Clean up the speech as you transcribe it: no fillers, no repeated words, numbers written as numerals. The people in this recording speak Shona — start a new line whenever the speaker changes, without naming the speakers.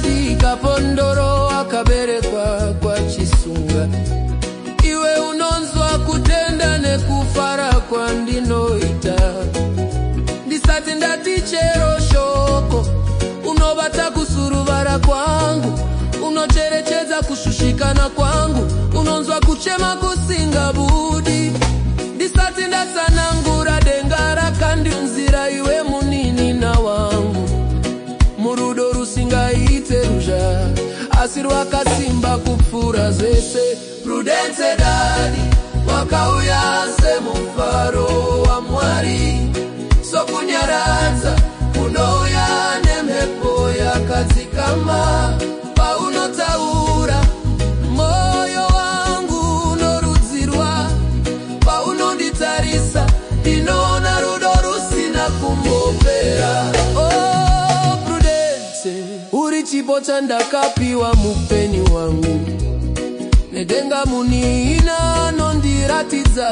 Prudence kapondoro akaberekwa kwa chisunga. Iwe unonzwa kutenda nekufara kwa ndinoita. Ndisati ndatichero shoko, unobata kusuruvara kwangu, unocherecheza kushushikana kwangu, unonzwa kuchema kusinga budi. Ndisati ndasanangura dengara kandi nzira iwe munini na wangu. Murudo rusinga iteruja, asirwa kasimba kupfura zese. Prudence dadi, wakauya semufaro wa mwari. Sokunyaradza, unouya nemhepo yakadzikama. Paunotaura, moyo wangu unorudzirwa. Paunonditarisa, ndinoona rudo rusina kumbopera. Oh Prudence, uri chipo chandakapiwa mupenyu wangu. Nedenga munina nondiratidza